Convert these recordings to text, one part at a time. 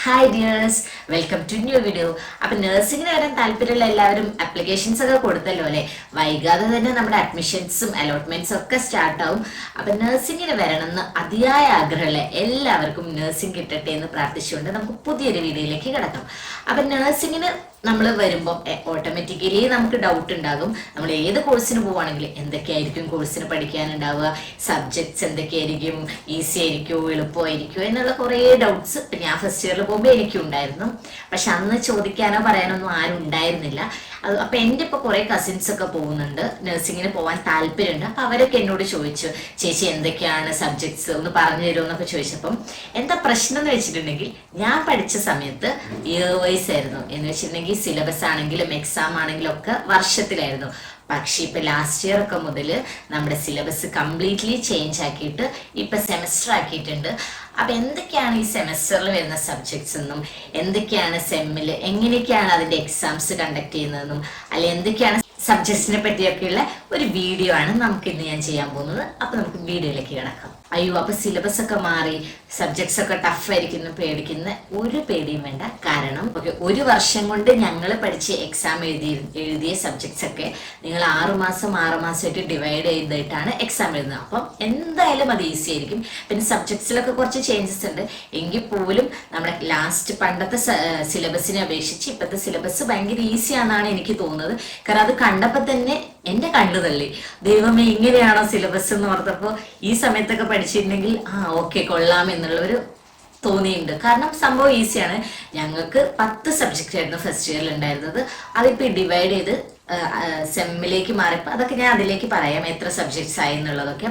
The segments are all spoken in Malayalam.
Hi dears, welcome to new video. അപ്പൊ നഴ്സിംഗിന് വരാൻ താല്പര്യമുള്ള എല്ലാവരും അപ്ലിക്കേഷൻസ് ഒക്കെ കൊടുത്തല്ലോ അല്ലെ. വൈകാതെ തന്നെ നമ്മുടെ അഡ്മിഷൻസും അലോട്ട്മെന്റ്സും ഒക്കെ സ്റ്റാർട്ട് ആവും. അപ്പൊ നഴ്സിംഗിന് വരണമെന്ന് അതിയായ ആഗ്രഹമുള്ള എല്ലാവർക്കും നഴ്സിംഗ് കിട്ടട്ടെ എന്ന് പ്രാർത്ഥിച്ചുകൊണ്ട് നമുക്ക് പുതിയൊരു വീഡിയോയിലേക്ക് കിടക്കാം. അപ്പൊ നഴ്സിംഗിന് നമ്മൾ വരുമ്പോൾ ഓട്ടോമാറ്റിക്കലി നമുക്ക് ഡൗട്ട് ഉണ്ടാകും. നമ്മൾ ഏത് കോഴ്സിന് പോവുകയാണെങ്കിൽ എന്തൊക്കെയായിരിക്കും കോഴ്സിന് പഠിക്കാനുണ്ടാവുക, സബ്ജക്ട്സ് എന്തൊക്കെയായിരിക്കും, ഈസി ആയിരിക്കുമോ എളുപ്പമായിരിക്കുമോ എന്നുള്ള കുറേ ഡൗട്ട്സ് ഞാൻ ഫസ്റ്റ് ഇയറിൽ പോകുമ്പോൾ എനിക്കും ഉണ്ടായിരുന്നു. പക്ഷെ അന്ന് ചോദിക്കാനോ പറയാനൊന്നും ആരും ഉണ്ടായിരുന്നില്ല. അപ്പൊ എൻ്റെ ഇപ്പൊ കുറെ കസിൻസ് ഒക്കെ പോകുന്നുണ്ട്, നഴ്സിംഗിന് പോകാൻ താല്പര്യമുണ്ട്. അപ്പൊ അവരൊക്കെ എന്നോട് ചോദിച്ചു, ചേച്ചി എന്തൊക്കെയാണ് സബ്ജക്ട്സ് ഒന്ന് പറഞ്ഞു തരുമോ എന്നൊക്കെ ചോദിച്ചപ്പം എന്താ പ്രശ്നം എന്ന് വെച്ചിട്ടുണ്ടെങ്കിൽ, ഞാൻ പഠിച്ച സമയത്ത് ഇയർ വൈസ് ആയിരുന്നു. എന്ന് വെച്ചിട്ടുണ്ടെങ്കിൽ സിലബസ് ആണെങ്കിലും എക്സാം ആണെങ്കിലും ഒക്കെ വർഷത്തിലായിരുന്നു. പക്ഷെ ഇപ്പൊ ലാസ്റ്റ് ഇയർ ഒക്കെ മുതൽ നമ്മുടെ സിലബസ് കംപ്ലീറ്റ്ലി ചേഞ്ച് ആക്കിയിട്ട് ഇപ്പൊ സെമസ്റ്റർ ആക്കിയിട്ടുണ്ട്. അപ്പൊ എന്തൊക്കെയാണ് ഈ സെമസ്റ്ററിൽ വരുന്ന സബ്ജക്ട്സ് എന്നും, എന്തൊക്കെയാണ് സെമ്മിൽ എങ്ങനെയൊക്കെയാണ് അതിന്റെ എക്സാംസ് കണ്ടക്ട് ചെയ്യുന്നതെന്നും, അല്ലെ എന്തൊക്കെയാണ് സബ്ജക്ട്സിനെ പറ്റിയൊക്കെയുള്ള ഒരു വീഡിയോ ആണ് നമുക്ക് ഇന്ന് ഞാൻ ചെയ്യാൻ പോകുന്നത്. അപ്പൊ നമുക്ക് വീഡിയോയിലേക്ക് കിടക്കാം. അയ്യോ, അപ്പൊ സിലബസ് ഒക്കെ മാറി സബ്ജക്ട്സ് ഒക്കെ ടഫ് ആയിരിക്കുന്നു പേടിക്കുന്ന ഒരു പേടിയും വേണ്ട. കാരണം ഒരു വർഷം കൊണ്ട് ഞങ്ങൾ പഠിച്ച് എക്സാം എഴുതിയ സബ്ജക്ട്സ് ഒക്കെ നിങ്ങൾ 6 മാസമായിട്ട് ഡിവൈഡ് ചെയ്തിട്ടാണ് എക്സാം എഴുതുന്നത്. അപ്പം എന്തായാലും അത് ഈസി ആയിരിക്കും. പിന്നെ സബ്ജക്ട്സിലൊക്കെ കുറച്ച് ചേഞ്ചസ് ഉണ്ട് എങ്കിൽ പോലും നമ്മുടെ ലാസ്റ്റ് പണ്ടത്തെ സിലബസിനെ അപേക്ഷിച്ച് ഇപ്പോഴത്തെ സിലബസ് ഭയങ്കര ഈസി ആണെന്നാണ് എനിക്ക് തോന്നുന്നത്. കാരണം അത് കണ്ടപ്പോൾ തന്നെ എന്റെ കണ്ണു തള്ളി. ദൈവമേ, ഇങ്ങനെയാണോ സിലബസ് എന്ന് ഓർത്തപ്പോ ഈ സമയത്തൊക്കെ പഠിച്ചിട്ടുണ്ടെങ്കിൽ ഓക്കെ കൊള്ളാം എന്നുള്ളൊരു തോന്നിയിട്ടുണ്ട്. കാരണം സംഭവം ഈസിയാണ്. ഞങ്ങൾക്ക് 10 സബ്ജക്റ്റ് ആയിരുന്നു ഫസ്റ്റ് ഇയറിൽ ഉണ്ടായിരുന്നത്. അതിപ്പോ ഡിവൈഡ് ചെയ്ത് സെമ്മിലേക്ക് മാറിയപ്പോൾ അതൊക്കെ ഞാൻ അതിലേക്ക് പറയാം, എത്ര സബ്ജക്ട്സ് ആയി എന്നുള്ളതൊക്കെ.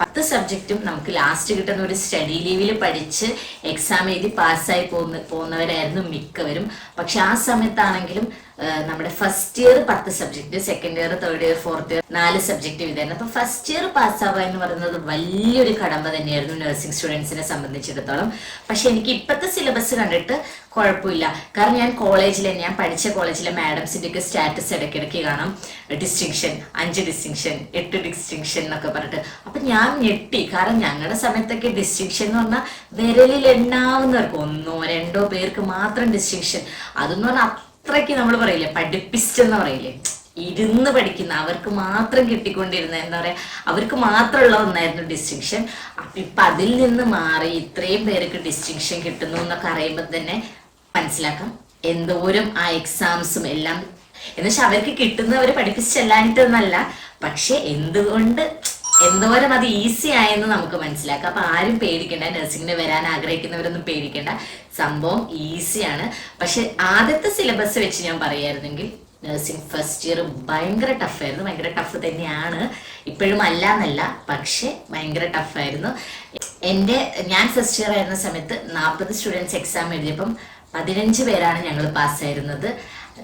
10 സബ്ജക്റ്റും നമുക്ക് ലാസ്റ്റ് കിട്ടുന്ന ഒരു സ്റ്റഡി ലീവിൽ പഠിച്ച് എക്സാം എഴുതി പാസ്സായി പോകുന്നവരായിരുന്നു മിക്കവരും. പക്ഷെ ആ സമയത്താണെങ്കിലും നമ്മുടെ first year 10 subject, second year, third year, fourth year 4 subject ഇതായിരുന്നു. അപ്പൊ ഫസ്റ്റ് ഇയർ പാസ്സാവുക എന്ന് പറയുന്നത് വലിയൊരു കടമ്പ തന്നെയായിരുന്നു നഴ്സിംഗ് സ്റ്റുഡൻസിനെ സംബന്ധിച്ചിടത്തോളം. പക്ഷെ എനിക്ക് ഇപ്പോഴത്തെ സിലബസ് കണ്ടിട്ട് കുഴപ്പമില്ല. കാരണം ഞാൻ പഠിച്ച കോളേജിലെ മാഡംസിന്റെ ഒക്കെ സ്റ്റാറ്റസ് ഇടയ്ക്കിടയ്ക്ക് കാണാം. ഡിസ്റ്റിങ്ഷൻ 5 ഡിസ്റ്റിങ്ഷൻ 8 ഡിസ്റ്റിങ്ഷൻ എന്നൊക്കെ പറഞ്ഞിട്ട്. അപ്പൊ ഞാൻ ഞെട്ടി. കാരണം ഞങ്ങളുടെ സമയത്തൊക്കെ ഡിസ്റ്റിങ്ഷൻ എന്ന് പറഞ്ഞാൽ വിരലിൽ എണ്ണാവുന്നവർക്ക് 1-2 പേർക്ക് മാത്രം ഡിസ്റ്റിങ്ഷൻ. അതെന്ന് പറഞ്ഞാൽ അത്രയ്ക്ക് നമ്മൾ പറയില്ലേ പഠിപ്പിച്ചെന്ന് പറയില്ലേ, ഇരുന്ന് പഠിക്കുന്ന അവർക്ക് മാത്രം കിട്ടിക്കൊണ്ടിരുന്ന എന്താ പറയാ, അവർക്ക് മാത്രമുള്ള ഒന്നായിരുന്നു ഡിസ്റ്റിങ്ഷൻ. അപ്പൊ ഇപ്പൊ അതിൽ നിന്ന് മാറി ഇത്രയും പേർക്ക് ഡിസ്റ്റിങ്ഷൻ കിട്ടുന്നു എന്നൊക്കെ അറിയുമ്പോൾ തന്നെ മനസ്സിലാക്കാം എന്തോരം ആ എക്സാംസും എല്ലാം. എന്നുവെച്ചാൽ അവർക്ക് കിട്ടുന്നവര് പഠിപ്പിച്ചല്ലാഞ്ഞിട്ടൊന്നല്ല, പക്ഷെ എന്തോരം അത് ഈസി ആയെന്ന് നമുക്ക് മനസ്സിലാക്കാം. അപ്പൊ ആരും പേടിക്കണ്ട, നഴ്സിംഗിന് വരാൻ ആഗ്രഹിക്കുന്നവരൊന്നും പേടിക്കണ്ട. സംഭവം ഈസിയാണ്. പക്ഷെ ആദ്യത്തെ സിലബസ് വെച്ച് ഞാൻ പറയായിരുന്നെങ്കിൽ നഴ്സിംഗ് ഫസ്റ്റ് ഇയർ ഭയങ്കര ടഫായിരുന്നു. ഭയങ്കര ടഫ് തന്നെയാണ്, ഇപ്പോഴും അല്ല എന്നല്ല, പക്ഷെ ഭയങ്കര ടഫായിരുന്നു. ഞാൻ ഫസ്റ്റ് ഇയർ ആയിരുന്ന സമയത്ത് 40 സ്റ്റുഡൻസ് എക്സാം എഴുതിയപ്പം 15 പേരാണ് ഞങ്ങൾ പാസ്സായിരുന്നത്.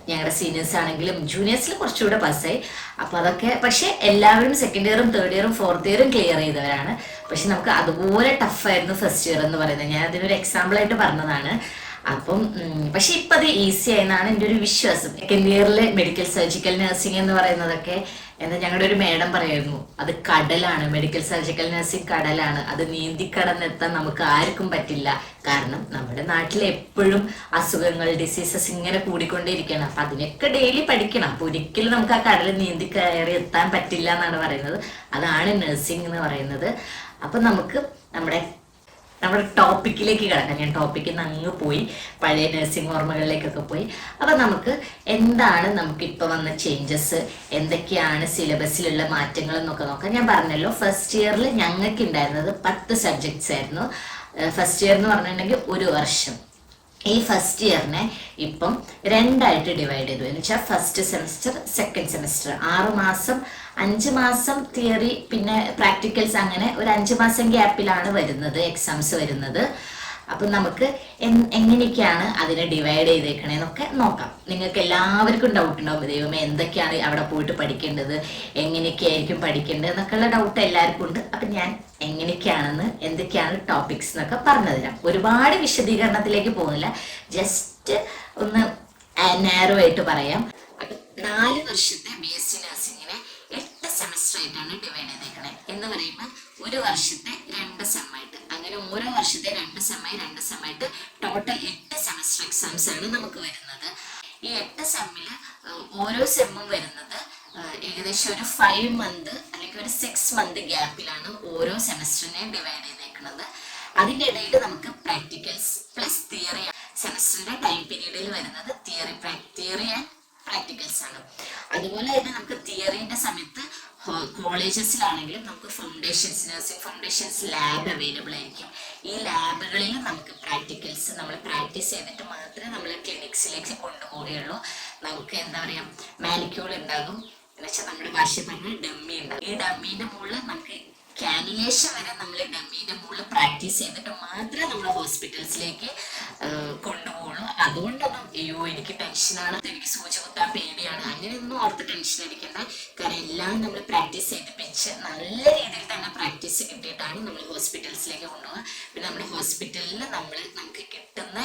ഞങ്ങളുടെ സീനിയേഴ്സ് ആണെങ്കിലും ജൂനിയേഴ്സിൽ കുറച്ചുകൂടെ പാസ്സായി. അപ്പൊ അതൊക്കെ പക്ഷെ എല്ലാവരും സെക്കൻഡ് ഇയറും തേർഡ് ഇയറും ഫോർത്ത് ഇയറും ക്ലിയർ ചെയ്തവരാണ്. പക്ഷെ നമുക്ക് അതുപോലെ ടഫായിരുന്നു ഫസ്റ്റ് ഇയർ എന്ന് പറയുന്നത്. ഞാൻ അതിനൊരു എക്സാമ്പിൾ ആയിട്ട് പറഞ്ഞതാണ്. അപ്പം പക്ഷെ ഇപ്പൊ അത് ഈസി ആയെന്നാണ് എൻ്റെ ഒരു വിശ്വാസം. സെക്കൻഡ് ഇയറിൽ മെഡിക്കൽ സർജിക്കൽ നഴ്സിംഗ് എന്ന് പറയുന്നതൊക്കെ ഞങ്ങളുടെ ഒരു മേഡം പറയായിരുന്നു, അത് കടലാണ്, മെഡിക്കൽ സർജിക്കൽ നഴ്സിംഗ് കടലാണ്, അത് നീന്തിക്കടന്നെത്താൻ നമുക്ക് ആർക്കും പറ്റില്ല. കാരണം നമ്മുടെ നാട്ടിൽ എപ്പോഴും അസുഖങ്ങൾ, ഡിസീസസ് ഇങ്ങനെ കൂടിക്കൊണ്ടേയിരിക്കണം. അപ്പൊ അതിനൊക്കെ ഡെയിലി പഠിക്കണം. അപ്പൊ ഒരിക്കലും നമുക്ക് ആ കടൽ നീന്തി കയറി എത്താൻ പറ്റില്ല എന്നാണ് പറയുന്നത്. അതാണ് നഴ്സിംഗ് എന്ന് പറയുന്നത്. അപ്പൊ നമുക്ക് നമ്മുടെ ടോപ്പിക്കിലേക്ക് കിടക്കാം. ഞാൻ ടോപ്പിക്കിൽ നിന്ന് അങ്ങ് പോയി, പഴയ നഴ്സിംഗ് ഓർമ്മകളിലേക്കൊക്കെ പോയി. അപ്പൊ നമുക്ക് എന്താണ് ഇപ്പൊ വന്ന ചേഞ്ചസ്, എന്തൊക്കെയാണ് സിലബസിലുള്ള മാറ്റങ്ങൾ എന്നൊക്കെ നോക്കാം. ഞാൻ പറഞ്ഞല്ലോ ഫസ്റ്റ് ഇയറിൽ ഞങ്ങൾക്ക് ഉണ്ടായിരുന്നത് 10 സബ്ജക്ട്സ് ആയിരുന്നു. ഫസ്റ്റ് ഇയർ എന്ന് പറഞ്ഞിട്ടുണ്ടെങ്കിൽ ഒരു വർഷം. ഈ ഫസ്റ്റ് ഇയറിനെ ഇപ്പം 2ആയിട്ട് ഡിവൈഡ് ചെയ്തു. എന്ന് വെച്ചാൽ ഫസ്റ്റ് സെമസ്റ്റർ, സെക്കൻഡ് സെമസ്റ്റർ. 6 മാസം, 5 മാസം തിയറി, പിന്നെ പ്രാക്ടിക്കൽസ്, അങ്ങനെ ഒരു 5 മാസം ഗ്യാപ്പിലാണ് വരുന്നത് എക്സാംസ് വരുന്നത്. അപ്പൊ നമുക്ക് എങ്ങനെയൊക്കെയാണ് അതിനെ ഡിവൈഡ് ചെയ്തേക്കണേന്നൊക്കെ നോക്കാം. നിങ്ങൾക്ക് എല്ലാവർക്കും ഡൗട്ട് ഉണ്ടാവും, ദൈവമേ എന്തൊക്കെയാണ് അവിടെ പോയിട്ട് പഠിക്കേണ്ടത്, എങ്ങനെയൊക്കെയായിരിക്കും പഠിക്കേണ്ടത് എന്നൊക്കെയുള്ള ഡൗട്ട് എല്ലാവർക്കും ഉണ്ട്. അപ്പൊ ഞാൻ എങ്ങനെയൊക്കെയാണെന്ന്, എന്തൊക്കെയാണ് ടോപ്പിക്സ് എന്നൊക്കെ പറഞ്ഞു തരാം. ഒരുപാട് വിശദീകരണത്തിലേക്ക് പോകുന്നില്ല, ജസ്റ്റ് ഒന്ന് നാരോ ആയിട്ട് പറയാം. 4 വർഷത്തെ BSc നഴ്സിംഗിനെ 8 സെമസ്റ്റർ ആയിട്ടാണ് ഡിവൈഡ് ചെയ്തേക്കണേ. എന്ന് പറയുമ്പോൾ ഒരു വർഷത്തെ 2 സെമ്മായിട്ട്, അങ്ങനെ ഓരോ വർഷത്തെ 2 സെമ്മായി ടോട്ടൽ 8 സെം എക്സാംസ് ആണ് നമുക്ക് വരുന്നത്. ഈ 8 സെമ്മിൽ ഓരോ സെമ്മും വരുന്നത് ഏകദേശം ഒരു 5 മന്ത് അല്ലെങ്കിൽ ഒരു 6 മന്ത് ഗ്യാപ്പിലാണ് ഓരോ സെമസ്റ്ററിനെ ഡിവൈഡ് ചെയ്തേക്കുന്നത്. അതിൻ്റെ ഇടയിൽ നമുക്ക് പ്രാക്ടിക്കൽസ് പ്ലസ് തിയറി, സെമസ്റ്ററിന്റെ ടൈം പീരീഡിൽ വരുന്നത് തിയറി ആൻഡ് പ്രാക്ടിക്കൽസ് ആണ്. അതുപോലെ തന്നെ നമുക്ക് തിയറിന്റെ സമയത്ത് കോളേജസിലാണെങ്കിലും നമുക്ക് foundations, nursing foundations lab available ആയിരിക്കും. ഈ ലാബുകളിൽ നമുക്ക് പ്രാക്ടിക്കൽസ് നമ്മൾ പ്രാക്ടീസ് ചെയ്തിട്ട് മാത്രമേ നമ്മൾ ക്ലിനിക്സിലേക്ക് കൊണ്ടുപോവുകയുള്ളൂ. നമുക്ക് എന്താ പറയുക, മാനിക്യൂൾ ഉണ്ടാകും, എന്നുവെച്ചാൽ നമ്മുടെ ഭാഷയിൽ പറഞ്ഞാൽ ഡമ്മി ഉണ്ടാകും. ഈ ഡമ്മീൻ്റെ മുകളിൽ നമുക്ക് കാനുലേഷൻ വരെ നമ്മൾ ഡമ്മീൻ്റെ മുകളിൽ പ്രാക്ടീസ് ചെയ്തിട്ട് മാത്രമേ നമ്മൾ ഹോസ്പിറ്റൽസിലേക്ക് കൊണ്ടുപോകുള്ളൂ. അതുകൊണ്ടൊന്നും അയ്യോ എനിക്ക് ടെൻഷനാണ്, എനിക്ക് സൂചി കുത്താൻ പേടിയാണ്, അങ്ങനെയൊന്നും ഓർത്ത് ടെൻഷൻ അടിക്കേണ്ട. കാരണം എല്ലാം നമ്മൾ പ്രാക്ടീസ് ചെയ്തിപ്പിച്ച് നല്ല രീതിയിൽ തന്നെ പ്രാക്ടീസ് കിട്ടിയിട്ടാണ് നമ്മൾ ഹോസ്പിറ്റൽസിലേക്ക് കൊണ്ടുപോകുക. പിന്നെ നമ്മുടെ ഹോസ്പിറ്റലിൽ നമുക്ക് കിട്ടുന്ന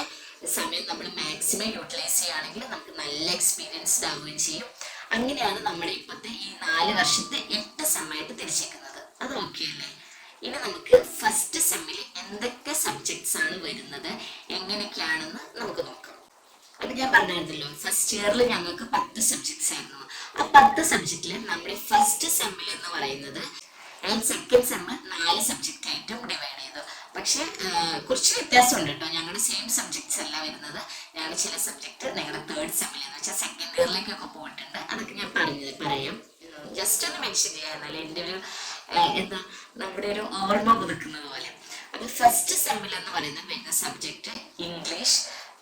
സമയം നമ്മൾ മാക്സിമം യൂട്ടിലൈസ് ചെയ്യുകയാണെങ്കിൽ നമുക്ക് നല്ല എക്സ്പീരിയൻസ്ഡ് ആവുകയും ചെയ്യും. അങ്ങനെയാണ് നമ്മുടെ ഇപ്പോഴത്തെ ഈ 4 വർഷത്തെ 8 സെമ്മായിട്ട് തിരിച്ചേക്കുന്നത്. അത് ഓക്കെ അല്ലേ? ഇനി നമുക്ക് ഫസ്റ്റ് സെമ്മിൽ എന്തൊക്കെ സബ്ജക്ട്സ് ആണ് വരുന്നത്, എങ്ങനെയൊക്കെയാണെന്ന് നമുക്ക് നോക്കാം. അത് ഞാൻ പറഞ്ഞിരുന്നല്ലോ, ഫസ്റ്റ് ഇയറിൽ ഞങ്ങൾക്ക് 10 സബ്ജക്ട്സ് ആയിരുന്നു. ആ 10 സബ്ജക്റ്റിൽ നമ്മുടെ ഫസ്റ്റ് സെമ്മിൽ എന്ന് പറയുന്നത് ആൻഡ് സെക്കൻഡ് സെമ്മ് 4 സബ്ജക്റ്റ് ആയിട്ടും ഡിവൈഡ് ചെയ്തു. പക്ഷെ കുറച്ച് വ്യത്യാസമുണ്ട് കേട്ടോ. ഞങ്ങളുടെ സെയിം സബ്ജക്ട്സ് അല്ല വരുന്നത്. ഞങ്ങൾ ചില സബ്ജക്ട് നിങ്ങളുടെ തേർഡ് സെമ്മിൽ എന്ന് വെച്ചാൽ സെക്കൻഡ് ഇയറിലേക്കൊക്കെ പോയിട്ടുണ്ട്. അതൊക്കെ ഞാൻ പറയാം, ജസ്റ്റ് ഒന്ന് മെൻഷൻ ചെയ്യാറുണ്ടല്ലോ, എൻ്റെ ഒരു എന്താ നമ്മുടെ ഒരു ഓർമ്മ പുതുക്കുന്നത് പോലെ. അപ്പോൾ ഫസ്റ്റ് സെമ്മിൽ എന്ന് പറയുന്നത് വരുന്ന subject English,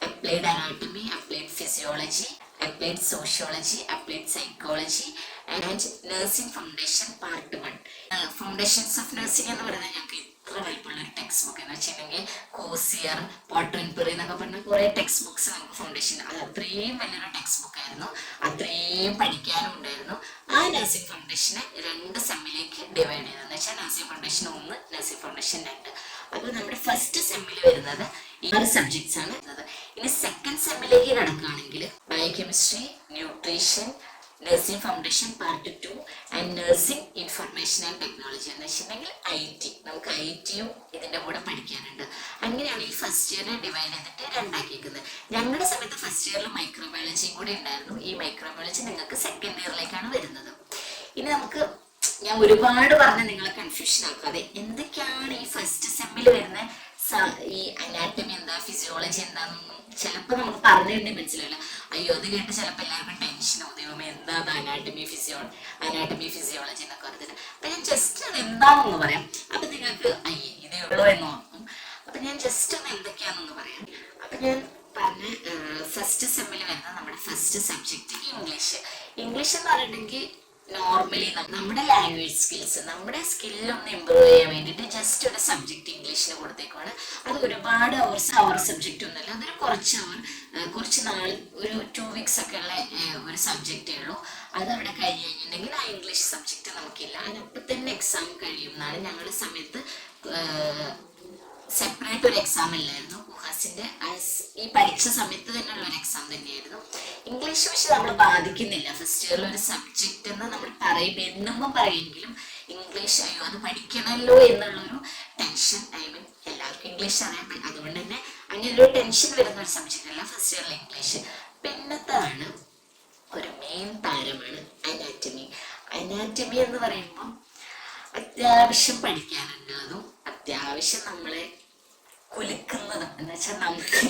applied anatomy, applied physiology, applied sociology, applied psychology and nursing foundation part 1. Foundations of nursing എന്ന് പറയുന്നത് ഞങ്ങൾക്ക് ഇത്ര വലിപ്പമുള്ള ഒരു ടെക്സ്റ്റ് ബുക്ക് എന്ന് വെച്ചിട്ടുണ്ടെങ്കിൽ കോസിയർ, പോട്ടൻപെറി എന്നൊക്കെ പറഞ്ഞ കുറേ ടെക്സ്റ്റ് ബുക്സ് നമുക്ക് ഫൗണ്ടേഷൻ, അത് അത്രയും വലിയൊരു ടെക്സ്റ്റ് ബുക്ക് ആയിരുന്നു. അത്രയും പഠിക്കാനും ഉണ്ടായിരുന്നു. ആ നഴ്സിംഗ് ഫൗണ്ടേഷനെ 2 സെമ്മിലേക്ക് ഡിവൈഡ് ചെയ്തതെന്ന് വെച്ചാൽ നഴ്സിംഗ് ഫൗണ്ടേഷൻ 1, നഴ്സിംഗ് ഫൗണ്ടേഷൻ 2. അപ്പോൾ നമ്മുടെ ഫസ്റ്റ് സെമ്മിൽ വരുന്നത് 6 സബ്ജക്ട്സ് ആണ് വരുന്നത്. ഇനി സെക്കൻഡ് സെമ്മിലേക്ക് കിടക്കുകയാണെങ്കിൽ biochemistry, nutrition, nursing foundation part 2 and nursing information and technology എന്ന് വെച്ചിട്ടുണ്ടെങ്കിൽ IT. നമുക്ക് IT-യും ഇതിൻ്റെ കൂടെ പഠിക്കാനുണ്ട്. അങ്ങനെയാണ് ഈ ഫസ്റ്റ് ഇയറിനെ ഡിവൈഡ് ചെയ്തിട്ട് 2 ആക്കിയിരിക്കുന്നത്. ഞങ്ങളുടെ സമയത്ത് ഫസ്റ്റ് ഇയറിൽ മൈക്രോബയോളജിയും കൂടി ഉണ്ടായിരുന്നു. ഈ മൈക്രോബയോളജി നിങ്ങൾക്ക് സെക്കൻഡ് ഇയറിലേക്കാണ് വരുന്നത്. ഇനി നമുക്ക്, ഞാൻ ഒരുപാട് പറഞ്ഞ് നിങ്ങളെ കൺഫ്യൂഷൻ ആക്കാതെ, എന്തൊക്കെയാണ് ഈ ഫസ്റ്റ് സെമ്മിൽ വരുന്ന ഈ അനാറ്റമി എന്താ, ഫിസിയോളജി എന്താണെന്നൊന്നും ചിലപ്പോൾ നമുക്ക് പറഞ്ഞിട്ടുണ്ടെങ്കിൽ മനസ്സിലാവില്ല. അയ്യോ അത് കേട്ട് ചിലപ്പോൾ എല്ലാവർക്കും ടെൻഷൻ ഉദയവുമ്പോൾ എന്താ അനാട്ടമി ഫിസിയോളജി എന്നൊക്കെ പറഞ്ഞിട്ട്. അപ്പം ഞാൻ ജസ്റ്റ് അത് എന്താണെന്ന് പറയാം. അപ്പം നിങ്ങൾക്ക് അയ്യേ ഇതേ ഉള്ളൂ എന്ന് ഓർക്കും. അപ്പം ഞാൻ ജസ്റ്റ് ഒന്ന് എന്തൊക്കെയാണെന്ന് പറയാം. അപ്പം ഞാൻ പറഞ്ഞ ഫസ്റ്റ് സെമ്മിൽ വരുന്ന നമ്മുടെ ഫസ്റ്റ് സബ്ജക്റ്റ് ഇംഗ്ലീഷ് എന്ന് പറഞ്ഞിട്ടുണ്ടെങ്കിൽ നോർമലി നമ്മുടെ ലാംഗ്വേജ് സ്കിൽസ്, നമ്മുടെ സ്കില്ലൊന്ന് ഇമ്പ്രൂവ് ചെയ്യാൻ വേണ്ടിയിട്ട് ജസ്റ്റ് ഒരു സബ്ജക്റ്റ് ഇംഗ്ലീഷിന് കൊടുത്തേക്കാണ്. അത് ഒരുപാട് അവർ സബ്ജക്റ്റ് ഒന്നുമല്ല, അതൊരു കുറച്ച് നാൾ, ഒരു 2 വീക്സ് ഒക്കെ ഉള്ള ഒരു സബ്ജക്റ്റേ ഉള്ളൂ. അത് അവിടെ കഴിഞ്ഞ് കഴിഞ്ഞിട്ടുണ്ടെങ്കിൽ ആ ഇംഗ്ലീഷ് സബ്ജക്റ്റ് നമുക്കില്ല. അതിനപ്പം തന്നെ എക്സാം കഴിയും എന്നാണ് ഞങ്ങളുടെ സമയത്ത്. സെപ്പറേറ്റ് ഒരു എക്സാം ഇല്ലായിരുന്നു. കുഹാസിന്റെ ഈ പഠിച്ച സമയത്ത് തന്നെയുള്ള ഒരു എക്സാം തന്നെയായിരുന്നു. ഇംഗ്ലീഷ് പക്ഷെ നമ്മൾ ബാധിക്കുന്നില്ല. ഫസ്റ്റ് ഇയറിൽ ഒരു സബ്ജക്റ്റ് എന്ന് നമ്മൾ എണ്ണുമ്പോൾ പറയുമെങ്കിലും ഇംഗ്ലീഷ് അയ്യോ അത് പഠിക്കണമല്ലോ എന്നുള്ളൊരു ടെൻഷൻ, എല്ലാവർക്കും ഇംഗ്ലീഷ് അറിയാൻ പറ്റും. അതുകൊണ്ട് തന്നെ അങ്ങനെ ഒരു ടെൻഷൻ വരുന്ന ഒരു സബ്ജക്റ്റ് അല്ല ഫസ്റ്റ് ഇയറിൽ ഇംഗ്ലീഷ്. പിന്നത്താണ് ഒരു മെയിൻ താരമാണ് അനാറ്റമി എന്ന് പറയുമ്പോൾ അത്യാവശ്യം പഠിക്കാനുണ്ട്. അതും അത്യാവശ്യം നമ്മളെ കുലുക്കുന്നതും എന്ന് വെച്ചാൽ നമുക്ക്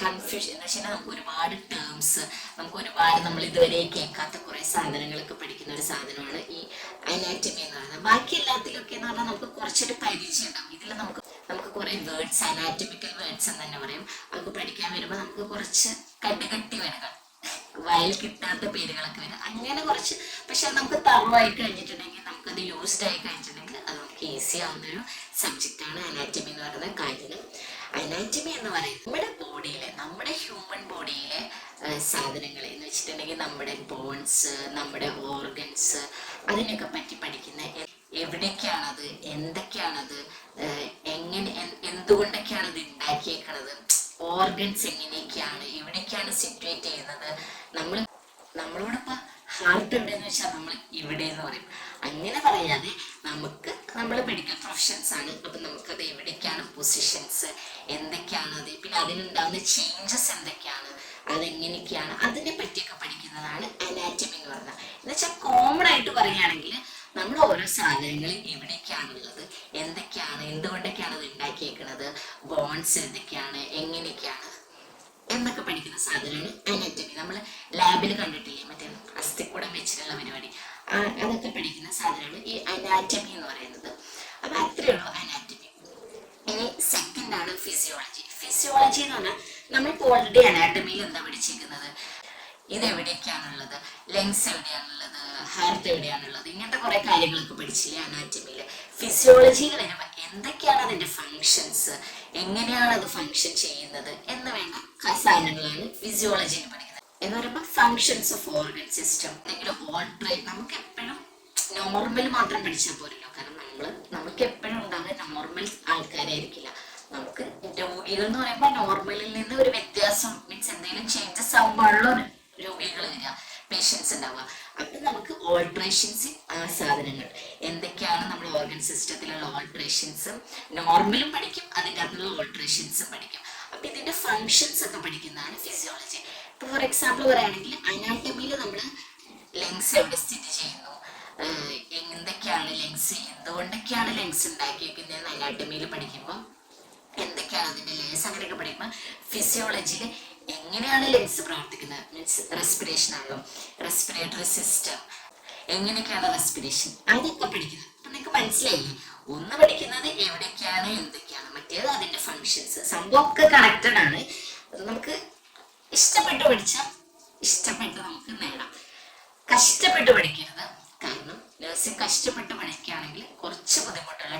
കൺഫ്യൂഷൻ എന്ന് വെച്ചാൽ നമുക്ക് ഒരുപാട് ടേംസ്, നമുക്ക് ഒരുപാട് നമ്മൾ ഇതുവരെ കേൾക്കാത്ത കുറേ സാധനങ്ങളൊക്കെ പഠിക്കുന്ന ഒരു സാധനമാണ് ഈ അനാറ്റമി എന്ന് പറയുന്നത്. ബാക്കി എല്ലാത്തിലൊക്കെ എന്ന് പറഞ്ഞാൽ നമുക്ക് കുറച്ചൊരു പരിചയം ഉണ്ടാവും. ഇതിൽ നമുക്ക് കുറേ വേർഡ്സ്, അനാറ്റമിക്കൽ വേർഡ്സ് എന്ന് തന്നെ പറയും. നമുക്ക് പഠിക്കാൻ വരുമ്പോൾ നമുക്ക് കുറച്ച് കട്ടി വേണം, വയൽ കിട്ടാത്ത പേരുകളൊക്കെ വരും, അങ്ങനെ കുറച്ച്. പക്ഷെ നമുക്ക് തറവായി കഴിഞ്ഞിട്ടുണ്ടെങ്കിൽ, നമുക്കത് യൂസ്ഡ് ആയി കഴിഞ്ഞിട്ടുണ്ടെങ്കിൽ അത് നമുക്ക് ഈസി ആവുന്നൊരു സബ്ജക്റ്റാണ് അനാറ്റമി എന്ന് പറയുന്നത്. കാരണം അനാറ്റമി എന്ന് പറയുന്നത് നമ്മുടെ ഹ്യൂമൻ ബോഡിയിലെ സാധനങ്ങൾ എന്ന് വെച്ചിട്ടുണ്ടെങ്കിൽ നമ്മുടെ ബോൺസ്, നമ്മുടെ ഓർഗൻസ്, അതിനൊക്കെ പറ്റി പഠിക്കുന്ന, എവിടേക്കാണത്, എന്തൊക്കെയാണത്, എന്തുകൊണ്ടൊക്കെയാണ് ഇത് ഉണ്ടാക്കിയേക്കണത്, ഓർഗൻസ് എങ്ങനെയൊക്കെയാണ്, എവിടേക്കാണ് സിറ്റുവേറ്റ് ചെയ്യുന്നത്, നമ്മളോടൊപ്പം ഹാർട്ട് എവിടെയെന്ന് വെച്ചാൽ നമ്മൾ ഇവിടെ എന്ന് പറയും. അങ്ങനെ പറയാതെ നമുക്ക് നമ്മൾ മെഡിക്കൽ പ്രൊഫഷൻസ് ആണ്, അപ്പം നമുക്കത് എവിടേക്കാണ് പൊസിഷൻസ്, എന്തൊക്കെയാണ് അത്, പിന്നെ അതിനുണ്ടാകുന്ന ചേഞ്ചസ് എന്തൊക്കെയാണ്, അതെങ്ങനെയൊക്കെയാണ്, അതിനെ പറ്റിയൊക്കെ പഠിക്കുന്നതാണ് അനാറ്റമി എന്ന് പറഞ്ഞാൽ. എന്ന് വെച്ചാൽ കോമൺ ആയിട്ട് പറയുകയാണെങ്കിൽ നമ്മൾ ഓരോ സാധനങ്ങൾ എവിടേക്കാണുള്ളത്, എന്തൊക്കെയാണ്, എന്തുകൊണ്ടൊക്കെയാണ് അത് ഉണ്ടാക്കിയേക്കുന്നത്, ബോൺസ് എന്തൊക്കെയാണ്, എങ്ങനെയൊക്കെയാണ് എന്നൊക്കെ പഠിക്കുന്ന സാധനമാണ് അനാറ്റമി. നമ്മൾ ലാബിൽ കണ്ടിട്ടില്ലേ മറ്റേ അസ്ഥിക്കൂടം വെച്ചിട്ടുള്ള പരിപാടി, അതൊക്കെ പഠിക്കുന്ന സാധനമാണ് ഈ അനാറ്റമി എന്ന് പറയുന്നത്. അപ്പൊ അത്രയേ ഉള്ളൂ അനാറ്റമി. ഇനി സെക്കൻഡ് ആണ് ഫിസിയോളജി. ഫിസിയോളജി എന്ന് പറഞ്ഞാൽ നമ്മളിപ്പോൾ ഓൾറെഡി അനാറ്റമിയിൽ എന്താ പഠിച്ചിരിക്കുന്നത്, ഇത് എവിടേക്കാണുള്ളത്, ലങ്സ് എവിടെയാണുള്ളത്, ഹാർട്ട് എവിടെയാണുള്ളത്, ഇങ്ങനത്തെ കുറെ കാര്യങ്ങളൊക്കെ പഠിച്ചില്ലേ അനാറ്റമിയിൽ. ഫിസിയോളജിയിൽ വരുമ്പോൾ എന്തൊക്കെയാണ് അതിന്റെ ഫങ്ഷൻസ്, എങ്ങനെയാണ് അത് ഫങ്ഷൻ ചെയ്യുന്നത് എന്ന് വേണ്ട സാധനങ്ങളാണ് ഫിസിയോളജിയിൽ പഠിക്കുന്നത്. എന്ന് പറയുമ്പോൾ ഫങ്ഷൻസ് ഓഫ് ഓർഗൻ സിസ്റ്റം, എന്തെങ്കിലും ഓൾട്ടറേറ്റ്. നമുക്ക് എപ്പോഴും നോർമൽ മാത്രം പഠിച്ചാൽ പോരല്ലോ, കാരണം നമുക്ക് എപ്പോഴും ഉണ്ടാകുന്ന നോർമൽ ആൾക്കാരായിരിക്കില്ല. നമുക്ക് രോഗികൾ എന്ന് പറയുമ്പോൾ നോർമലിൽ നിന്ന് ഒരു വ്യത്യാസം, മീൻസ് എന്തെങ്കിലും ചേഞ്ചസ് ആകുമ്പോഴുള്ള രോഗികൾ വരിക, പേഷ്യൻസ് ഉണ്ടാവുക. അപ്പൊ നമുക്ക് ഓൾട്രേഷൻസ്, ആ സാധനങ്ങൾ എന്തൊക്കെയാണ് നമ്മുടെ ഓർഗൻ സിസ്റ്റത്തിലുള്ള ഓൾട്രേഷൻസും നോർമലും പഠിക്കും, അതിൻ്റെ അകത്തുള്ള ഓൾട്രേഷൻസും പഠിക്കും. അപ്പൊ ഇതിന്റെ ഫങ്ഷൻസ് ഒക്കെ പഠിക്കുന്നതാണ് ഫിസിയോളജി. ഇപ്പൊ ഫോർ എക്സാമ്പിൾ പറയുകയാണെങ്കിൽ അനാറ്റമിയിൽ നമ്മൾ ലങ്സ് എവിടെ സ്ഥിതി ചെയ്യുന്നു, എന്തൊക്കെയാണ് ലങ്സ്, എന്തുകൊണ്ടൊക്കെയാണ് ലങ്സ് ഉണ്ടാക്കിയിരിക്കുന്നതെന്ന് അനാറ്റമിയിൽ പഠിക്കുമ്പോൾ എന്തൊക്കെയാണ് അതിന്റെ ലേസ്, അങ്ങനെയൊക്കെ പഠിക്കുമ്പോൾ ഫിസിയോളജിയിൽ എങ്ങനെയാണ് ലങ്സ് പ്രവർത്തിക്കുന്നത്, മീൻസ് റെസ്പിറേഷൻ ആണല്ലോ, റെസ്പിറേറ്ററി സിസ്റ്റം, എങ്ങനെയൊക്കെയാണ് റെസ്പിറേഷൻ, അതൊക്കെ പഠിക്കുന്നത്. അപ്പൊ നിങ്ങൾക്ക് മനസ്സിലായില്ലേ, ഒന്ന് പഠിക്കുന്നത് എവിടേക്കാണ് എന്തൊക്കെയാണ്, മറ്റേത് അതിന്റെ ഫങ്ഷൻസ്. സംഭവമൊക്കെ കണക്റ്റഡ് ആണ്. അത് നമുക്ക് ഇഷ്ടപ്പെട്ട് പഠിച്ചാൽ ഇഷ്ടപ്പെട്ട് നമുക്ക് നേടാം. കഷ്ടപ്പെട്ട് പഠിക്കരുത്, കാരണം നഴ്സിംഗ് കഷ്ടപ്പെട്ട് പഠിക്കുകയാണെങ്കിൽ കുറച്ച് ബുദ്ധിമുട്ടുള്ള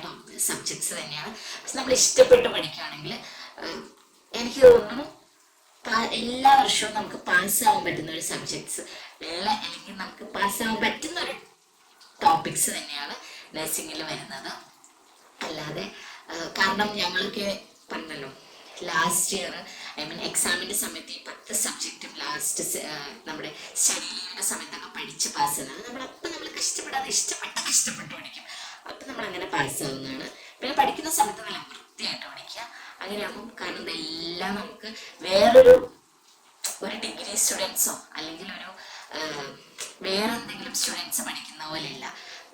സബ്ജക്ട്സ് തന്നെയാണ്. പക്ഷെ നമ്മൾ ഇഷ്ടപ്പെട്ട് പഠിക്കുകയാണെങ്കിൽ എനിക്ക് തോന്നുന്നു എല്ലാ വർഷവും നമുക്ക് പാസ്സാവാൻ പറ്റുന്ന ഒരു സബ്ജക്ട്സ് അല്ലെങ്കിൽ നമുക്ക് പാസ്സാവാൻ പറ്റുന്ന ഒരു ടോപ്പിക്സ് തന്നെയാണ് നഴ്സിംഗിൽ വരുന്നത്. അല്ലാതെ കാരണം ഞങ്ങൾക്ക് പറഞ്ഞല്ലോ ലാസ്റ്റ് ഇയർ, ഐ മീൻ എക്സാമിന്റെ സമയത്ത് ഈ 10 സബ്ജക്റ്റും ലാസ്റ്റ് നമ്മുടെ സ്റ്റഡി ലീവിന്റെ സമയത്തൊക്കെ പഠിച്ച് പാസ്സാകുന്നത്. നമ്മൾ കഷ്ടപ്പെടാതെ കഷ്ടപ്പെട്ട് പഠിക്കും, അപ്പം നമ്മൾ അങ്ങനെ പാസ്സാവുന്നതാണ്. പിന്നെ പഠിക്കുന്ന സമയത്ത് നല്ല വൃത്തിയായിട്ട് പഠിക്കുക, അങ്ങനെയാകുമ്പോൾ. കാരണം ഇതെല്ലാം നമുക്ക് വേറൊരു ഡിഗ്രി സ്റ്റുഡൻസോ അല്ലെങ്കിൽ വേറെ എന്തെങ്കിലും സ്റ്റുഡൻസ് പഠിക്കുന്ന പോലെയല്ല.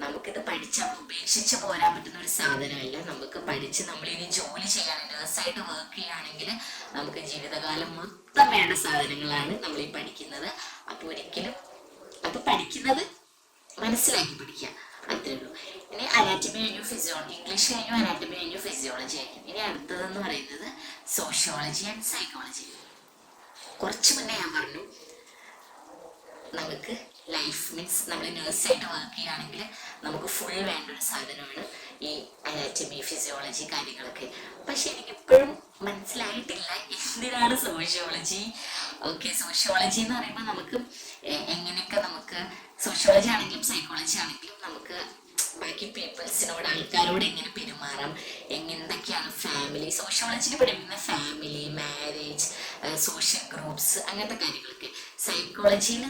നമുക്കിത് പഠിച്ചാൽ ഉപേക്ഷിച്ച് പോരാൻ പറ്റുന്ന ഒരു സാധനമല്ല. നമുക്ക് പഠിച്ച് നമ്മളിനി ജോലി ചെയ്യാൻ നേഴ്സായിട്ട് വർക്ക് ചെയ്യുകയാണെങ്കിൽ നമുക്ക് ജീവിതകാലം മൊത്തം വേണ്ട സാധനങ്ങളാണ് നമ്മൾ ഈ പഠിക്കുന്നത്. അപ്പൊ പഠിക്കുന്നത് മനസ്സിലാക്കി പഠിക്കുക, അത്രേ ഉള്ളൂ. ഇനി അനാറ്റമി കഴിഞ്ഞു ഫിസിയോളജി, ഇംഗ്ലീഷ് കഴിഞ്ഞു അനാറ്റമി കഴിഞ്ഞു ഫിസിയോളജി കഴിഞ്ഞു. ഇനി അടുത്തതെന്ന് പറയുന്നത് സോഷ്യോളജി ആൻഡ് സൈക്കോളജി. കുറച്ച് മുന്നേ ഞാൻ പറഞ്ഞു നമുക്ക് ലൈഫ് മീൻസ് നമ്മൾ നേഴ്സായിട്ട് വർക്ക് ചെയ്യുകയാണെങ്കിൽ നമുക്ക് ഫുൾ വേണ്ട ഒരു സാധനമാണ് ഈ അനാറ്റമി ഫിസിയോളജി കാര്യങ്ങളൊക്കെ. പക്ഷെ എനിക്കിപ്പോഴും മനസ്സിലായിട്ടില്ല എന്തിനാണ് സോഷ്യോളജി. ഓക്കെ, സോഷ്യോളജി എന്ന് പറയുമ്പോൾ നമുക്ക് എങ്ങനെയൊക്കെ നമുക്ക് സോഷ്യോളജി ആണെങ്കിലും സൈക്കോളജി ആണെങ്കിലും നമുക്ക് ബാക്കി പീപ്പിൾസിനോട്, ആൾക്കാരോട് എങ്ങനെ പെരുമാറാം, എന്തൊക്കെയാണ് ഫാമിലി. സോഷ്യോളജിയിൽ പഠിക്കുന്ന ഫാമിലി, മാരേജ്, സോഷ്യൽ ഗ്രൂപ്പ്സ്, അങ്ങനത്തെ കാര്യങ്ങളൊക്കെ. സൈക്കോളജി എന്ന്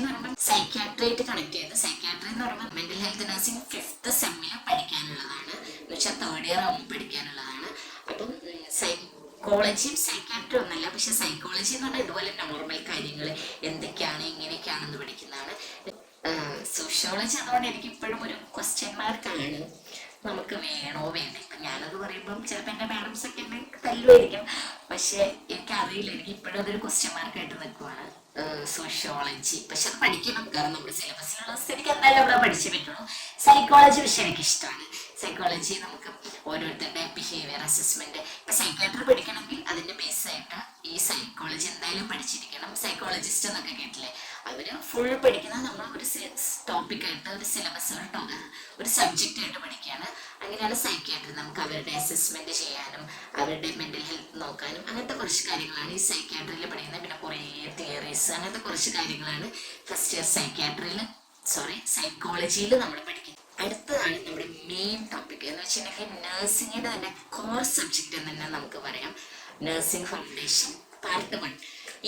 പറയുമ്പോൾ സൈക്യാട്രി ആയിട്ട് കണക്ട് ചെയ്ത്, സൈക്യാട്രി എന്ന് പറയുമ്പോൾ മെന്റൽ ഹെൽത്ത് നഴ്സിംഗ് 5th സെമ്മിൽ പഠിക്കാനുള്ളതാണ്, എന്ന് വെച്ചാൽ 3rd ഇയർ ആവുമ്പോൾ പഠിക്കാനുള്ളതാണ്. അപ്പം സൈക്കോളജിയും സൈക്യാട്രി ഒന്നല്ല, പക്ഷെ സൈക്കോളജി എന്ന് പറഞ്ഞാൽ ഇതുപോലെ നോർമൽ കാര്യങ്ങൾ എന്തൊക്കെയാണ് എങ്ങനെയൊക്കെയാണെന്ന് പഠിക്കുന്നതാണ്. സോഷ്യോളജി അതുകൊണ്ട് എനിക്ക് ഇപ്പോഴും ഒരു ക്വസ്റ്റ്യൻ മാർക്കാണ്, നമുക്ക് വേണോ വേണ്ടേ. ഇപ്പം ഞാനത് പറയുമ്പം ചിലപ്പോൾ എൻ്റെ മാഡംസ് ഒക്കെ എന്നെ തല്ലുമായിരിക്കും, പക്ഷെ എനിക്കറിയില്ല, എനിക്ക് ഇപ്പോഴും അതൊരു ക്വസ്റ്റ്യൻ മാർക്കായിട്ട് നിൽക്കുവാണ് സോഷ്യോളജി. പക്ഷെ അത് പഠിക്കണം, കാരണം നമ്മുടെ സിലബസിലുള്ള സ്ഥിതിക്ക് എന്തായാലും അവിടെ പഠിച്ചേ പറ്റുള്ളൂ. സൈക്കോളജി വിഷയം എനിക്കിഷ്ടമാണ്. സൈക്കോളജി നമുക്ക് ഓരോരുത്തരുടെ ബിഹേവിയർ അസസ്മെന്റ്, ഇപ്പൊ സൈക്കാട്രി പഠിക്കണമെങ്കിൽ അതിന്റെ ബേസ് ആയിട്ട് ഈ സൈക്കോളജി എന്തായാലും പഠിച്ചിരിക്കണം. സൈക്കോളജിസ്റ്റ് എന്നൊക്കെ കേട്ടില്ലേ, അവര് ഫുൾ പഠിക്കുന്നത് നമ്മൾ ഒരു ടോപ്പിക്കായിട്ട്, ഒരു സിലബസ്, ഒരു സബ്ജക്റ്റ് ആയിട്ട് പഠിക്കുകയാണ്. അങ്ങനെയാണ് സൈക്യാട്രി. നമുക്ക് അവരുടെ അസസ്മെന്റ് ചെയ്യാനും അവരുടെ മെന്റൽ ഹെൽത്ത് നോക്കാനും അങ്ങനത്തെ കുറച്ച് കാര്യങ്ങളാണ് ഈ സൈക്യാട്രിയിൽ പഠിക്കുന്നത്. പിന്നെ കുറേ തിയറീസ്, അങ്ങനത്തെ കുറച്ച് കാര്യങ്ങളാണ് ഫസ്റ്റ് ഇയർ സൈക്കോളജിയിൽ നമ്മൾ പഠിക്കുന്നത്. അടുത്തതാണ് നമ്മുടെ മെയിൻ ടോപ്പിക് എന്ന് വെച്ചിട്ടുണ്ടെങ്കിൽ നഴ്സിംഗിന്റെ തന്നെ കോർ സബ്ജക്റ്റ് എന്ന് തന്നെ നമുക്ക് പറയാം. Nursing foundation part 1.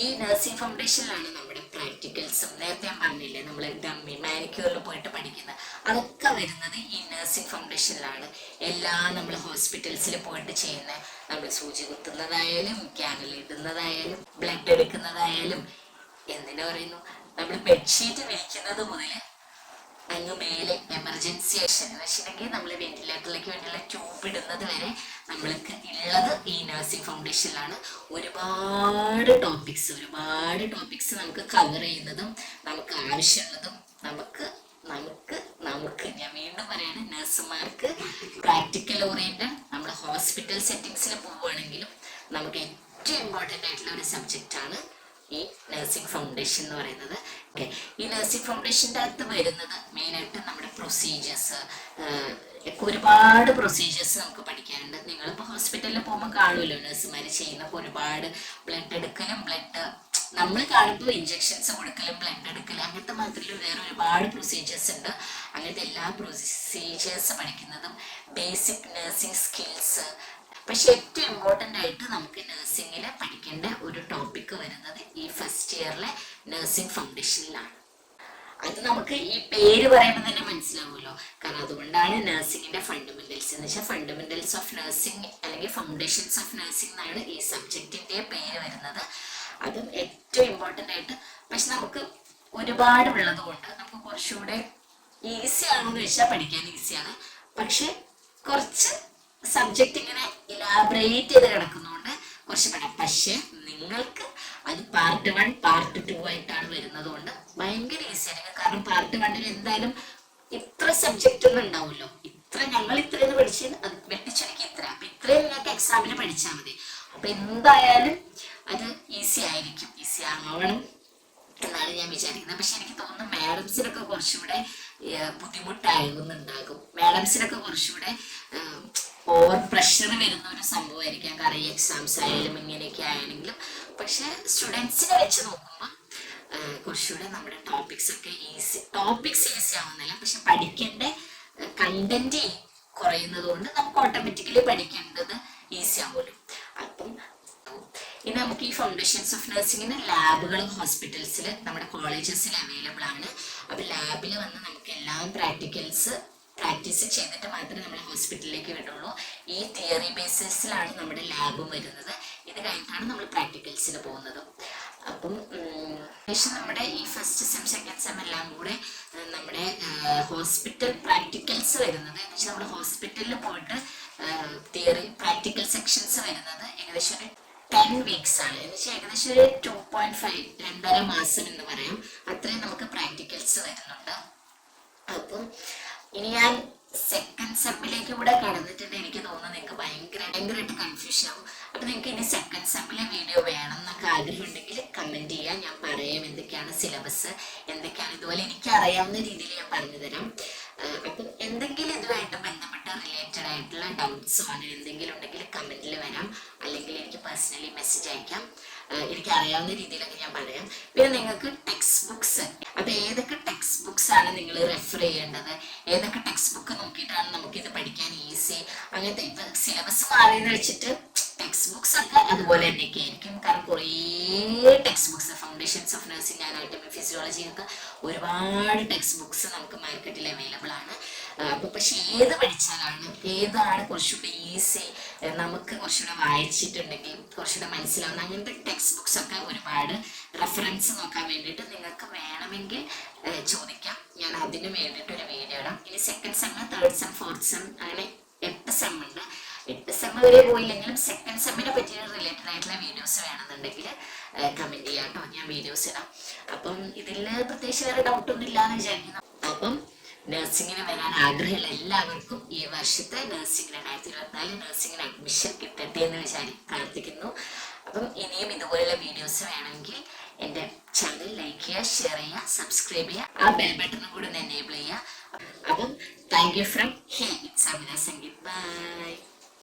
ഈ നഴ്സിംഗ് ഫൗണ്ടേഷനിലാണ് നമ്മുടെ പ്രാക്ടിക്കൽസും നേരത്തെ ഞാൻ പറഞ്ഞില്ലേ നമ്മൾ ഡമ്മി മാനിക്യൂറിൽ പോയിട്ട് പഠിക്കുന്ന അതൊക്കെ വരുന്നത് ഈ നഴ്സിംഗ് ഫൗണ്ടേഷനിലാണ്. എല്ലാം നമ്മൾ ഹോസ്പിറ്റൽസിൽ പോയിട്ട് ചെയ്യുന്ന നമ്മൾ സൂചി കുത്തുന്നതായാലും ക്യാനൽ ഇടുന്നതായാലും ബ്ലഡ് എടുക്കുന്നതായാലും എന്തിനു പറയുന്നു നമ്മൾ ബെഡ്ഷീറ്റ് വിരിക്കുന്നത് മുതൽ അങ്ങ് മേലെ എമർജൻസി ആക്ഷൻ എന്ന് വെച്ചിട്ടുണ്ടെങ്കിൽ നമ്മൾ വെന്റിലേറ്ററിലേക്ക് വേണ്ടിയുള്ള ട്യൂബ് ഇടുന്നത് വരെ നമ്മൾക്ക് ഉള്ളത് ഈ നഴ്സിംഗ് ഫൗണ്ടേഷനിലാണ്. ഒരുപാട് ടോപ്പിക്സ് നമുക്ക് കവർ ചെയ്യുന്നതും നമുക്ക് ആവശ്യമുള്ളതും നമുക്ക് ഞാൻ വീണ്ടും പറയാണ്, നഴ്സുമാർക്ക് പ്രാക്ടിക്കൽ ഓറിയന്റഡ് നമ്മൾ ഹോസ്പിറ്റൽ സെറ്റിങ്സിൽ പോവുകയാണെങ്കിലും നമുക്ക് ഏറ്റവും ഇമ്പോർട്ടൻ്റ് ആയിട്ടുള്ള ഒരു സബ്ജക്റ്റാണ് ഈ നഴ്സിംഗ് ഫൗണ്ടേഷൻ എന്ന് പറയുന്നത്. ഓക്കെ, ഈ നഴ്സിംഗ് ഫൗണ്ടേഷൻ്റെ അകത്ത് വരുന്നത് മെയിനായിട്ട് നമ്മുടെ പ്രൊസീജിയേഴ്സ്, ഒരുപാട് പ്രൊസീജിയേഴ്സ് നമുക്ക് പഠിക്കാനുണ്ട്. നിങ്ങളിപ്പോൾ ഹോസ്പിറ്റലിൽ പോകുമ്പോൾ കാണുമല്ലോ നഴ്സുമാർ ചെയ്യുന്ന ഒരുപാട് ബ്ലഡ് എടുക്കലും നമ്മൾ കാണുമ്പോൾ ഇഞ്ചെക്ഷൻസ് കൊടുക്കലും ബ്ലഡ് എടുക്കലും അങ്ങനത്തെ മാത്രമല്ല വേറെ ഒരുപാട് പ്രൊസീജിയേഴ്സ് ഉണ്ട്. അങ്ങനത്തെ എല്ലാ പ്രൊസീജിയേഴ്സ് പഠിക്കുന്നതും ബേസിക് നഴ്സിംഗ് സ്കിൽസ്. പക്ഷെ ഏറ്റവും ഇമ്പോർട്ടൻ്റ് ആയിട്ട് നമുക്ക് നഴ്സിംഗിൽ പഠിക്കേണ്ട ഒരു ടോപ്പിക്ക് വരുന്നത് ഈ ഫസ്റ്റ് ഇയറിലെ നഴ്സിംഗ് ഫൗണ്ടേഷനിലാണ്. അത് നമുക്ക് ഈ പേര് പറയുമ്പോൾ തന്നെ മനസ്സിലാവുമല്ലോ. കാരണം അതുകൊണ്ടാണ് നഴ്സിംഗിന്റെ ഫണ്ടമെന്റൽസ് എന്ന് വെച്ചാൽ ഫണ്ടമെന്റൽസ് ഓഫ് നഴ്സിംഗ് അല്ലെങ്കിൽ ഫൗണ്ടേഷൻസ് ഓഫ് നഴ്സിംഗ് എന്നാണ് ഈ സബ്ജക്റ്റിന്റെ പേര് വരുന്നത്. അതും ഏറ്റവും ഇമ്പോർട്ടൻ്റ് ആയിട്ട് പക്ഷെ നമുക്ക് ഒരുപാട് ഉള്ളത് കൊണ്ട് നമുക്ക് കുറച്ചുകൂടെ ഈസി ആണെന്ന് വെച്ചാൽ പഠിക്കാൻ ഈസിയാണ്. പക്ഷെ കുറച്ച് സബ്ജക്റ്റ് ഇങ്ങനെ ഇലാബറേറ്റ് ചെയ്ത് കിടക്കുന്നതുകൊണ്ട് കുറച്ച് പഠനം. പക്ഷെ നിങ്ങൾക്ക് അത് പാർട്ട് 1 പാർട്ട് 2 ആയിട്ടാണ് വരുന്നത് കൊണ്ട് ഭയങ്കര ഈസി ആയിരിക്കും. കാരണം പാർട്ട് 1 എന്തായാലും ഇത്ര സബ്ജക്റ്റ് ഒന്നും ഉണ്ടാവുമല്ലോ. ഞങ്ങൾ ഇത്രയെന്ന് പഠിച്ച് അത് വെട്ടിച്ചുരുക്കി ഇത്ര, അപ്പൊ ഇത്രയും നിങ്ങൾക്ക് എക്സാമിന് പഠിച്ചാൽ മതി. അപ്പൊ എന്തായാലും അത് ഈസി ആയിരിക്കും, ഈസി ആവണം എന്നാണ് ഞാൻ വിചാരിക്കുന്നത്. പക്ഷെ എനിക്ക് തോന്നുന്നു മാഡംസിനൊക്കെ കുറച്ചുകൂടെ ബുദ്ധിമുട്ടാകുന്നുണ്ടാകും. മാഡംസിനൊക്കെ കുറച്ചുകൂടെ ഓവർ പ്രഷർ വരുന്ന ഒരു സംഭവമായിരിക്കാം. കാരണം ഈ എക്സാംസ് ആയാലും ഇങ്ങനെയൊക്കെ ആയെങ്കിലും പക്ഷെ സ്റ്റുഡൻസിനെ വെച്ച് നോക്കുമ്പോൾ കുറച്ചുകൂടെ നമ്മുടെ ടോപ്പിക്സ് ഈസി ആവുന്നില്ല. പക്ഷെ പഠിക്കേണ്ട കണ്ടന്റ് കുറയുന്നത് കൊണ്ട് നമുക്ക് ഓട്ടോമാറ്റിക്കലി പഠിക്കേണ്ടത് ഈസി ആവുമല്ലോ. അപ്പം ഇനി നമുക്ക് ഈ ഫൗണ്ടേഷൻസ് ഓഫ് നഴ്സിംഗിന് ലാബുകൾ ഹോസ്പിറ്റൽസിൽ നമ്മുടെ കോളേജസിൽ അവൈലബിൾ ആണ്. അപ്പൊ ലാബിൽ വന്ന് നമുക്ക് എല്ലാം പ്രാക്ടീസ് ചെയ്തിട്ട് മാത്രമേ നമ്മൾ ഹോസ്പിറ്റലിലേക്ക് വിടുള്ളൂ. ഈ തിയറി ബേസിസിലാണ് നമ്മുടെ ലാബും വരുന്നത്. ഇത് കഴിഞ്ഞിട്ടാണ് നമ്മൾ പ്രാക്ടിക്കൽസിൽ പോകുന്നത്. അപ്പം നമ്മുടെ ഈ ഫസ്റ്റ് സെം സെക്കൻഡ് സെം എല്ലാം കൂടെ നമ്മുടെ ഹോസ്പിറ്റൽ പ്രാക്ടിക്കൽസ് വരുന്നത് എന്ന് വെച്ചാൽ നമ്മൾ ഹോസ്പിറ്റലിൽ പോയിട്ട് തിയറി പ്രാക്ടിക്കൽ സെക്ഷൻസ് വരുന്നത് ഏകദേശം ഒരു 10 വീക്സ് ആണ്. എന്ന് വെച്ചാൽ ഏകദേശം ഒരു 2.5 2.5 മാസം എന്ന് പറയാം. അത്രയും നമുക്ക് പ്രാക്ടിക്കൽസ് വരുന്നുണ്ട്. അപ്പം ഇനി ഞാൻ സെക്കൻഡ് സെമ്മിലേക്ക് കൂടെ കടന്നിട്ടുണ്ട്. എനിക്ക് തോന്നുന്നു നിങ്ങൾക്ക് ഭയങ്കരമായിട്ട് കൺഫ്യൂഷൻ ആവും. അപ്പൊ നിങ്ങൾക്ക് ഇനി സെക്കൻഡ് സെമ്മിലെ വീഡിയോ വേണം എന്നൊക്കെ ആഗ്രഹം ഉണ്ടെങ്കിൽ കമന്റ് ചെയ്യാം. ഞാൻ പറയാം എന്തൊക്കെയാണ് സിലബസ്, എന്തൊക്കെയാണ് ഇതുപോലെ എനിക്ക് അറിയാവുന്ന രീതിയിൽ ഞാൻ പറഞ്ഞു തരാം. അപ്പം എന്തെങ്കിലും ഇതുമായിട്ട് ബന്ധപ്പെട്ട റിലേറ്റഡ് ആയിട്ടുള്ള ഡൗട്ട്സോ അങ്ങനെ എന്തെങ്കിലും ഉണ്ടെങ്കിൽ കമന്റിൽ വരാം, അല്ലെങ്കിൽ എനിക്ക് പേഴ്സണലി മെസ്സേജ് അയക്കാം. എനിക്ക് അറിയാവുന്ന രീതിയിലൊക്കെ ഞാൻ പറയാം. പിന്നെ നിങ്ങൾക്ക് ടെക്സ്റ്റ് ബുക്സ്, അപ്പൊ ഏതൊക്കെ ടെക്സ്റ്റ് ബുക്സ് ആണ് നിങ്ങൾ റെഫർ ചെയ്യേണ്ടത്, ഏതൊക്കെ ടെക്സ്റ്റ് ബുക്ക് നോക്കിയിട്ടാണ് നമുക്കിത് പഠിക്കാൻ ഈസി, അങ്ങനത്തെ ഇപ്പൊ സിലബസ് മാറിയെന്ന് വെച്ചിട്ട് ടെക്സ്റ്റ് ബുക്സ് ഒക്കെ അതുപോലെ തന്നെയൊക്കെ ആയിരിക്കും. കാരണം കുറേ text books foundations of nursing anatomy physiology ഒക്കെ ഒരുപാട് ടെക്സ്റ്റ് ബുക്സ് നമുക്ക് മാർക്കറ്റിൽ അവൈലബിൾ ആണ്. അപ്പൊ പക്ഷെ ഏത് പഠിച്ചാലാണ് ഏതാണ് കുറച്ചുകൂടി ഈസി, നമുക്ക് കുറച്ചുകൂടെ വായിച്ചിട്ടുണ്ടെങ്കിൽ കുറച്ചുകൂടെ മനസ്സിലാവുന്ന അങ്ങനത്തെ ടെക്സ്റ്റ് ബുക്സ് ഒക്കെ ഒരുപാട് റെഫറൻസ് നോക്കാൻ വേണ്ടിയിട്ട് നിങ്ങൾക്ക് വേണമെങ്കിൽ ചോദിക്കാം. ഞാൻ അതിന് വേണ്ടിയിട്ട് ഒരു വീഡിയോ ഇടാം. ഇനി second sem, third sem, fourth sem അങ്ങനെ 8 സെം ഉണ്ട്. 8 സെം വരെ പോയില്ലെങ്കിലും സെക്കൻഡ് സെമ്മിനെ പറ്റി റിലേറ്റഡ് ആയിട്ടുള്ള വീഡിയോസ് വേണമെന്നുണ്ടെങ്കിൽ കമന്റ് ചെയ്യാം കേട്ടോ, ഞാൻ വീഡിയോസ് ഇടാം. അപ്പം ഇതിൽ പ്രത്യേകിച്ച് വേറെ ഡൗട്ടൊന്നും ഇല്ലാന്ന് വിചാരിക്കുന്നു. അപ്പം നഴ്സിംഗിന് വരാൻ ആഗ്രഹമുള്ള എല്ലാവർക്കും ഈ വർഷത്തെ നഴ്സിംഗ് 2024 നഴ്സിംഗിന് അഡ്മിഷൻ കിട്ടട്ടെ എന്ന് പ്രാർത്ഥിക്കുന്നു. അപ്പം ഇനിയും ഇതുപോലെയുള്ള വീഡിയോസ് വേണമെങ്കിൽ എൻ്റെ ചാനൽ ലൈക്ക് ചെയ്യുക, ഷെയർ ചെയ്യുക, സബ്സ്ക്രൈബ് ചെയ്യുക, ആ ബെൽ ബട്ടണും കൂടെ ഒന്ന് എനേബിൾ ചെയ്യുക. അപ്പം thank you from here. It's Amina Sangeeth. By.